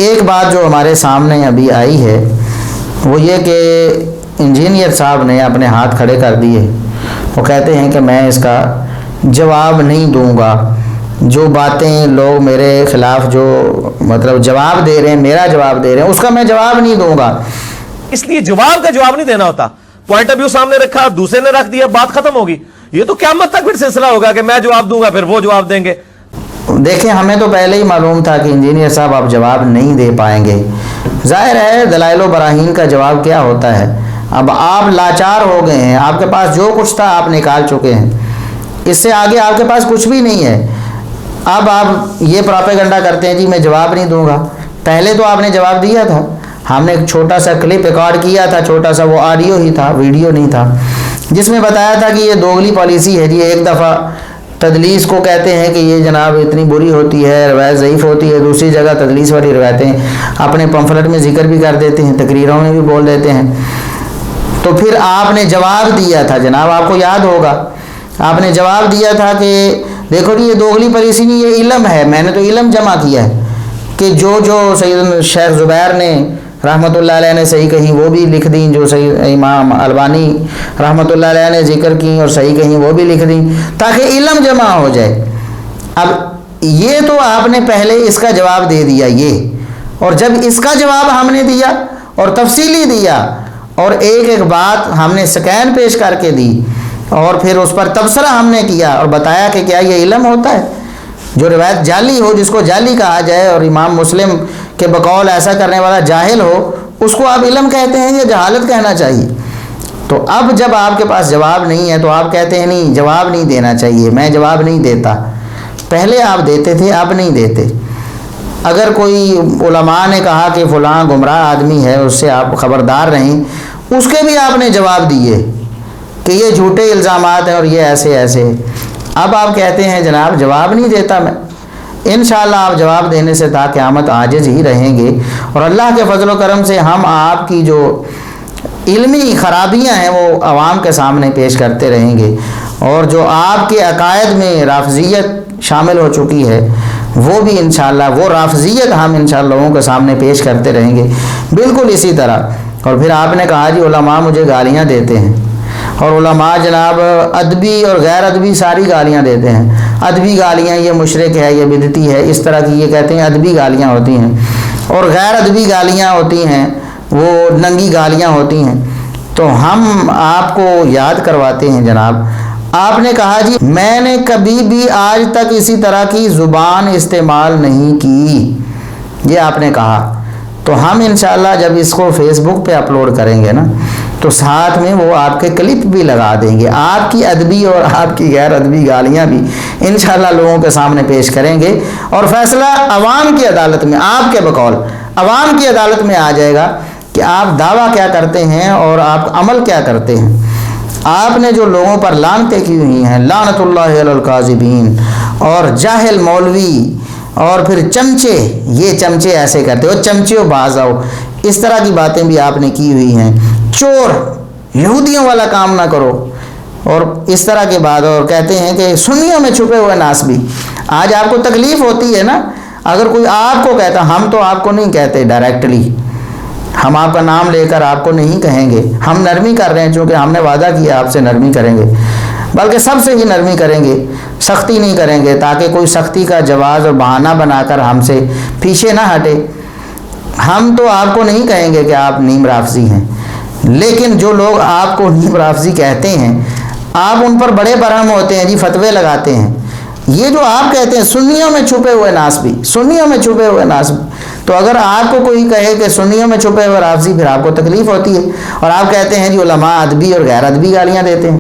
ایک بات جو ہمارے سامنے ابھی آئی ہے وہ یہ کہ انجینئر صاحب نے اپنے ہاتھ کھڑے کر دیے. وہ کہتے ہیں کہ میں اس کا جواب نہیں دوں گا. جو باتیں لوگ میرے خلاف جو مطلب جواب دے رہے ہیں، میرا جواب دے رہے ہیں، اس کا میں جواب نہیں دوں گا. اس لیے جواب کا جواب نہیں دینا ہوتا. پوائنٹ آف ویو سامنے رکھا، دوسرے نے رکھ دیا، بات ختم ہوگی. یہ تو قیامت تک پھر سلسلہ ہوگا کہ میں جواب دوں گا پھر وہ جواب دیں گے. دیکھیں، ہمیں تو پہلے ہی معلوم تھا کہ انجینئر صاحب آپ جواب نہیں دے پائیں گے. ظاہر ہے دلائل و براہین کا جواب کیا ہوتا ہے. اب آپ لاچار ہو گئے ہیں، آپ کے پاس جو کچھ تھا آپ نکال چکے ہیں، اس سے آگے آپ کے پاس کچھ بھی نہیں ہے. اب آپ یہ پراپیگنڈا کرتے ہیں جی میں جواب نہیں دوں گا. پہلے تو آپ نے جواب دیا تھا. ہم نے ایک چھوٹا سا کلپ ریکارڈ کیا تھا، چھوٹا سا، وہ آڈیو ہی تھا، ویڈیو نہیں تھا، جس میں بتایا تھا کہ یہ دوغلی پالیسی ہے جی. ایک دفعہ تدلیس کو کہتے ہیں کہ یہ جناب اتنی بری ہوتی ہے، روایت ضعیف ہوتی ہے. دوسری جگہ تدلیس والی روایتیں اپنے پمفلٹ میں ذکر بھی کر دیتے ہیں، تقریروں میں بھی بول دیتے ہیں. تو پھر آپ نے جواب دیا تھا جناب، آپ کو یاد ہوگا، آپ نے جواب دیا تھا کہ دیکھو جی یہ دوغلی پالیسی نہیں، یہ علم ہے. میں نے تو علم جمع کیا ہے کہ جو سید شیخ زبیر نے رحمۃ اللہ علیہ نے صحیح کہیں وہ بھی لکھ دیں، جو سید امام البانی رحمۃ اللہ علیہ نے ذکر کی اور صحیح کہیں وہ بھی لکھ دیں، تاکہ علم جمع ہو جائے. اب یہ تو آپ نے پہلے اس کا جواب دے دیا یہ، اور جب اس کا جواب ہم نے دیا اور تفصیلی دیا اور ایک ایک بات ہم نے سکین پیش کر کے دی اور پھر اس پر تبصرہ ہم نے کیا اور بتایا کہ کیا یہ علم ہوتا ہے. جو روایت جعلی ہو، جس کو جعلی کہا جائے، اور امام مسلم کے بقول ایسا کرنے والا جاہل ہو، اس کو آپ علم کہتے ہیں یا جہالت کہنا چاہیے؟ تو اب جب آپ کے پاس جواب نہیں ہے تو آپ کہتے ہیں نہیں جواب نہیں دینا چاہیے، میں جواب نہیں دیتا. پہلے آپ دیتے تھے، اب نہیں دیتے. اگر کوئی علماء نے کہا کہ فلاں گمراہ آدمی ہے، اس سے آپ خبردار رہیں، اس کے بھی آپ نے جواب دیے کہ یہ جھوٹے الزامات ہیں اور یہ ایسے ایسے. اب آپ کہتے ہیں جناب جواب نہیں دیتا میں. انشاءاللہ آپ جواب دینے سے تا قیامت عاجز ہی رہیں گے، اور اللہ کے فضل و کرم سے ہم آپ کی جو علمی خرابیاں ہیں وہ عوام کے سامنے پیش کرتے رہیں گے، اور جو آپ کے عقائد میں رافضیت شامل ہو چکی ہے وہ بھی انشاءاللہ وہ رافضیت ہم انشاءاللہ لوگوں کے سامنے پیش کرتے رہیں گے بالکل اسی طرح. اور پھر آپ نے کہا جی علماء مجھے گالیاں دیتے ہیں، اور علماء جناب ادبی اور غیر ادبی ساری گالیاں دیتے ہیں. ادبی گالیاں یہ مشرک ہے، یہ بدعتی ہے، اس طرح کی یہ کہتے ہیں ادبی گالیاں ہوتی ہیں، اور غیر ادبی گالیاں ہوتی ہیں وہ ننگی گالیاں ہوتی ہیں. تو ہم آپ کو یاد کرواتے ہیں جناب، آپ نے کہا جی میں نے کبھی بھی آج تک اسی طرح کی زبان استعمال نہیں کی، یہ آپ نے کہا. تو ہم انشاءاللہ جب اس کو فیس بک پہ اپلوڈ کریں گے نا تو ساتھ میں وہ آپ کے کلپ بھی لگا دیں گے، آپ کی ادبی اور آپ کی غیر ادبی گالیاں بھی انشاءاللہ لوگوں کے سامنے پیش کریں گے، اور فیصلہ عوام کی عدالت میں، آپ کے بقول عوام کی عدالت میں آ جائے گا کہ آپ دعویٰ کیا کرتے ہیں اور آپ عمل کیا کرتے ہیں. آپ نے جو لوگوں پر لعنتیں کی ہوئی ہیں، لعنت اللہ علی الکاذبین، اور جاہل مولوی، اور پھر چمچے، یہ چمچے ایسے کرتے ہو، چمچے باز آؤ، اس طرح کی باتیں بھی آپ نے کی ہوئی ہیں. چور، یہودیوں والا کام نہ کرو، اور اس طرح کے بات. اور کہتے ہیں کہ سنیوں میں چھپے ہوئے ناس بھی. آج آپ کو تکلیف ہوتی ہے نا اگر کوئی آپ کو کہتا، ہم تو آپ کو نہیں کہتے ڈائریکٹلی، ہم آپ کا نام لے کر آپ کو نہیں کہیں گے، ہم نرمی کر رہے ہیں چونکہ ہم نے وعدہ کیا آپ سے نرمی کریں گے، بلکہ سب سے ہی نرمی کریں گے، سختی نہیں کریں گے، تاکہ کوئی سختی کا جواز اور بہانہ بنا کر ہم سے پیچھے نہ ہٹے. ہم تو آپ کو نہیں کہیں گے کہ آپ نیم رافضی ہیں، لیکن جو لوگ آپ کو نیم رافضی کہتے ہیں آپ ان پر بڑے برہم ہوتے ہیں جی، فتوے لگاتے ہیں. یہ جو آپ کہتے ہیں سنیوں میں چھپے ہوئے ناس بھی، سنیوں میں چھپے ہوئے ناس بھی، تو اگر آپ کو کوئی کہے کہ سنیوں میں چھپے ہوئے رافضی، پھر آپ کو تکلیف ہوتی ہے، اور آپ کہتے ہیں جی علماء ادبی اور غیر ادبی گالیاں دیتے ہیں.